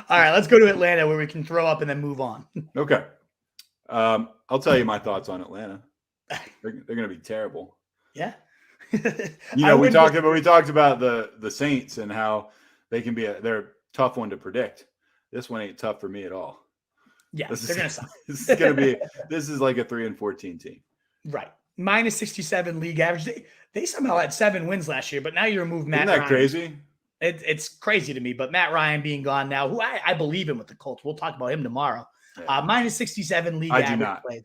All right, let's go to Atlanta where we can throw up and then move on. Okay. I'll tell you my thoughts on Atlanta. They're going to be terrible. Yeah. We talked about the Saints and how they can be they're a tough one to predict. This one ain't tough for me at all. Yeah, they're going to suck. This is like a 3-14 team. Right. Minus 67 league average. They somehow had 7 wins last year, but now you remove Matt Isn't that Ryan. crazy? It's crazy to me, but Matt Ryan being gone now, who I believe in with the Colts. We'll talk about him tomorrow. Yeah. Minus 67 league average. I do not. Plays.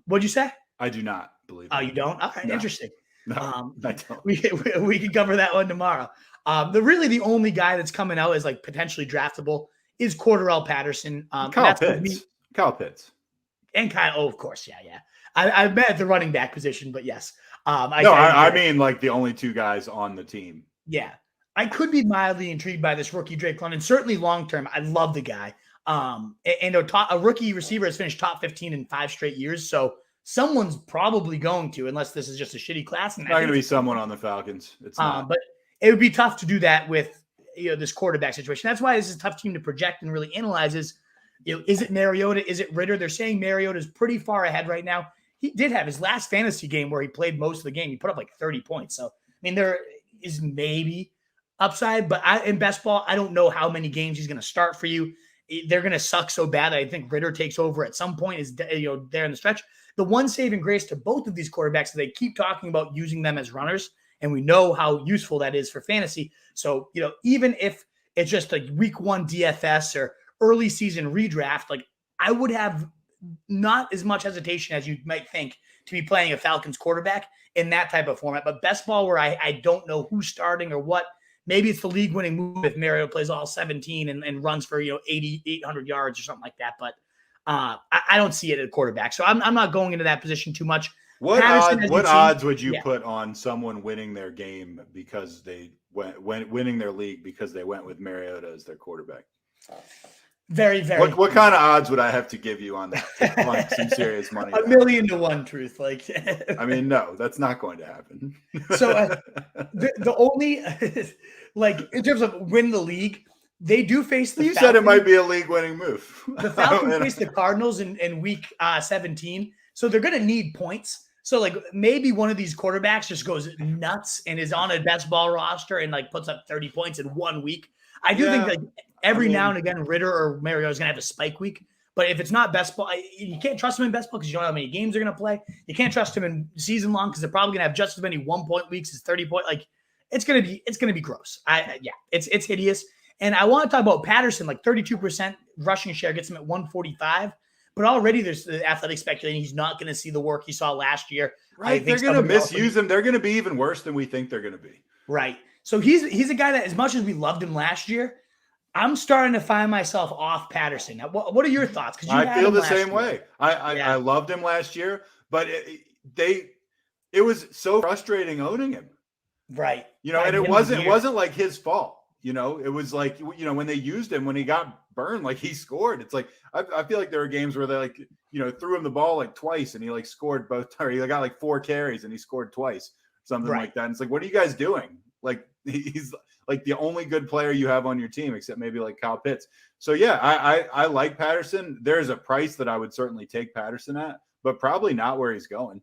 What'd you say? I do not believe Oh, you don't? All right, no. Interesting. No, I don't. We can cover that one tomorrow. The only guy that's coming out as like potentially draftable is Cordarrelle Patterson. Kyle Pitts. And Kyle, of course, yeah. I've met at the running back position, but yes. I mean like the only 2 guys on the team. Yeah. I could be mildly intrigued by this rookie Drake London. Certainly long term, I love the guy. And a rookie receiver has finished top 15 in 5 straight years, so someone's probably going to, unless this is just a shitty class. It's not going to be someone on the Falcons. It's not. But it would be tough to do that with this quarterback situation. That's why this is a tough team to project and really analyze. Is it Mariota? Is it Ritter? They're saying Mariota is pretty far ahead right now. He did have his last fantasy game where he played most of the game. He put up like 30 points. So, I mean, there is maybe upside, but in best ball, I don't know how many games he's going to start for you. They're going to suck so bad. I think Ritter takes over at some point, is there in the stretch. The one saving grace to both of these quarterbacks is they keep talking about using them as runners, and we know how useful that is for fantasy. So, even if it's just like week 1 DFS or early season redraft, like I would have not as much hesitation as you might think to be playing a Falcons quarterback in that type of format. But best ball where I don't know who's starting or what, maybe it's the league winning move if Mariota plays all 17 and runs for 800 yards or something like that. But I don't see it at quarterback. So I'm not going into that position too much. What odds would you put on someone winning their game because they winning their league because they went with Mariota as their quarterback? Very, very. What kind of odds would I have to give you on that? Like some serious money. 1,000,000 to 1, truth. Like, I mean, no, that's not going to happen. So the only, like, in terms of win the league, they do face the. You said it might be a league-winning move. The Falcons face the Cardinals in week 17, so they're going to need points. So, like, maybe one of these quarterbacks just goes nuts and is on a best ball roster and like puts up 30 points in 1 week. I do think like every now and again, Ritter or Mariota is going to have a spike week. But if it's not best ball, you can't trust him in best ball because you don't know how many games they're going to play. You can't trust him in season long because they're probably going to have just as many 1 point weeks as 30 point. Like it's going to be gross. It's hideous. And I want to talk about Patterson, like 32% rushing share gets him at 145. But already there's the athletic speculating he's not going to see the work he saw last year. Right. They're going to misuse him. They're going to be even worse than we think they're going to be. Right. So he's a guy that, as much as we loved him last year, I'm starting to find myself off Patterson. Now, what are your thoughts? Because I feel the same way. I loved him last year, but it was so frustrating owning him. Right. And it wasn't like his fault. It was like, when they used him, when he got burned, like he scored. It's like, I feel like there were games where they threw him the ball like twice and he like scored both times. He got like 4 carries and he scored twice, something like that. And it's like, what are you guys doing? Like he's like the only good player you have on your team, except maybe like Kyle Pitts. So yeah, I like Patterson. There's a price that I would certainly take Patterson at, but probably not where he's going.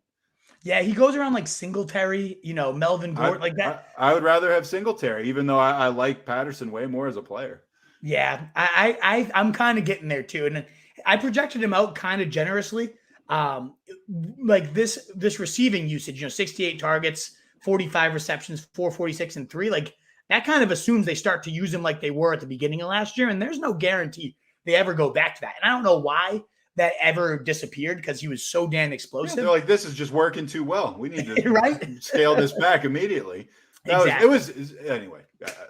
Yeah, he goes around like Singletary, Melvin Gordon, like that. I would rather have Singletary, even though I like Patterson way more as a player. Yeah, I'm kind of getting there too, and I projected him out kind of generously. Like this receiving usage, 68 targets, 45 receptions, 446 and 3. Like that kind of assumes they start to use him like they were at the beginning of last year, and there's no guarantee they ever go back to that. And I don't know why that ever disappeared because he was so damn explosive. They're like, this is just working too well. We need to right? scale this back immediately. Exactly. It was anyway.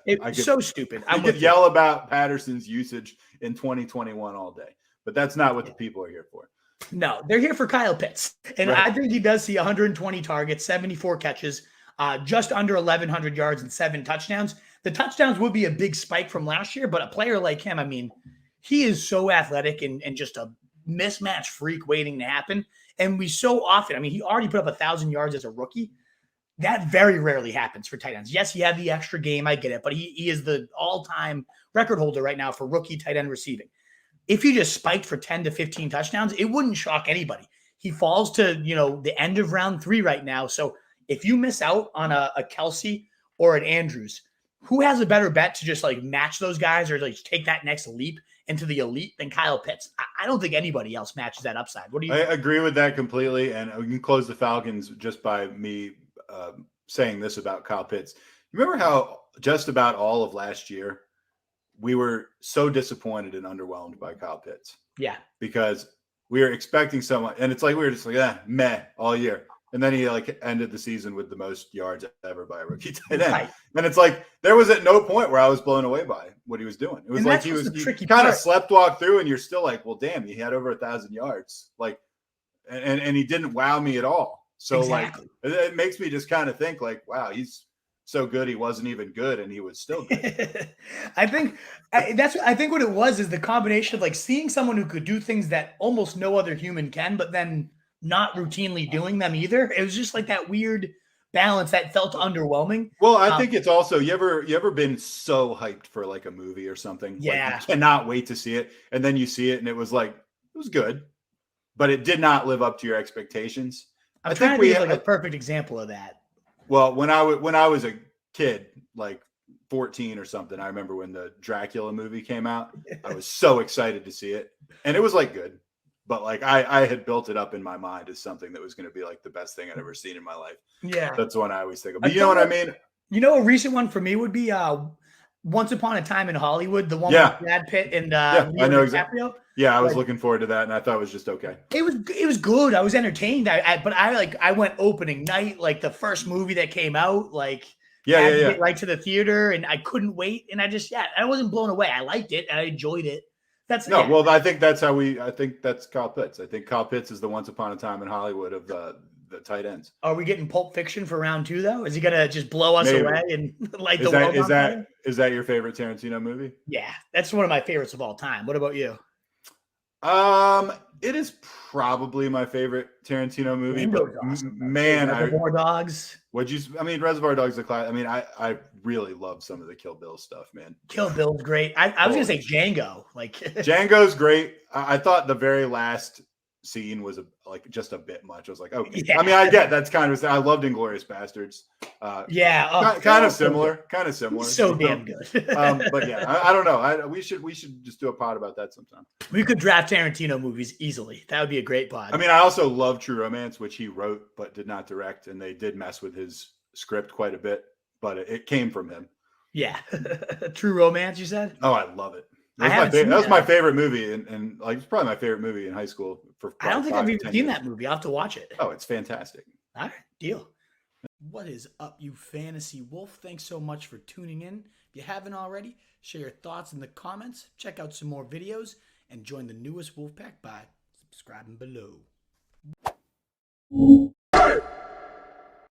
It's so stupid. I could yell about Patterson's usage in 2021 all day, but that's not what the people are here for. No, they're here for Kyle Pitts. And I think he does see 120 targets, 74 catches, just under 1,100 yards and 7 touchdowns. The touchdowns would be a big spike from last year, but a player like him, I mean, he is so athletic and just a mismatch freak waiting to happen. And we so often, I mean, he already put up 1,000 yards as a rookie. That very rarely happens for tight ends. Yes, he had the extra game. I get it. But he is the all-time record holder right now for rookie tight end receiving. If he just spiked for 10 to 15 touchdowns, it wouldn't shock anybody. He falls to, the end of round 3 right now. So if you miss out on a Kelsey or an Andrews, who has a better bet to just like match those guys or like take that next leap into the elite than Kyle Pitts? I don't think anybody else matches that upside. What do you I think? agree with that completely. And we can close the Falcons just by me saying this about Kyle Pitts. Remember how just about all of last year we were so disappointed and underwhelmed by Kyle Pitts? Yeah. Because we were expecting so much. And it's like we were just like, meh, all year. And then he like ended the season with the most yards ever by a rookie tight end. Right. And it's like there was at no point where I was blown away by what he was doing. It was And like he kind of sleptwalk through, and you're still like, well, damn, he had over 1,000 yards. Like, and he didn't wow me at all. So exactly. Like it makes me just kind of think like, wow, he's so good he wasn't even good and he was still good. I think what it was is the combination of like seeing someone who could do things that almost no other human can, but then not routinely doing them either. It was just like that weird balance that felt underwhelming. Well, I think it's also you ever been so hyped for like a movie or something? Yeah. Like you cannot wait to see it, and then you see it and it was good, but it did not live up to your expectations. I think we have like a perfect example of that. Well, when I was a kid, like 14 or something, I remember when the Dracula movie came out. I was so excited to see it, and it was like good, but like I had built it up in my mind as something that was going to be like the best thing I'd ever seen in my life. Yeah, that's one I always think of. But you know what I mean? A recent one for me would be Once Upon a Time in Hollywood, the one with Brad Pitt and I know exactly. DiCaprio. Yeah, I was looking forward to that, and I thought it was just okay. It was good. I was entertained. But I went opening night, like the first movie that came out, like get right to the theater, and I couldn't wait. And I wasn't blown away. I liked it, and I enjoyed it. Well, I think that's I think that's Kyle Pitts. I think Kyle Pitts is the Once Upon a Time in Hollywood of the tight ends. Are we getting Pulp Fiction for round 2 though? Is he gonna just blow us away and light the world on fire? Is that your favorite Tarantino movie? Yeah, that's one of my favorites of all time. What about you? It is probably my favorite Tarantino movie. But awesome. Man, Reservoir Dogs. Reservoir Dogs, the class. I mean, I really love some of the Kill Bill stuff, man. Kill Bill's great. I was gonna say Django. Like Django's great. I thought the very last scene was just a bit much. I was like, okay. Yeah. I mean, I get that's kind of. I loved Inglourious Bastards. Kind of similar. So damn good. But yeah, I don't know. We should just do a pod about that sometime. We could draft Tarantino movies easily. That would be a great pod. I mean, I also love True Romance, which he wrote but did not direct, and they did mess with his script quite a bit, but it came from him. Yeah, True Romance. You said? Oh, I love it. That was my favorite movie, and like it's probably my favorite movie in high school. I don't think I've even seen that movie. I'll have to watch it. Oh, it's fantastic. All right, deal. What is up, you fantasy wolf? Thanks so much for tuning in. If you haven't already, share your thoughts in the comments. Check out some more videos and join the newest Wolfpack by subscribing below.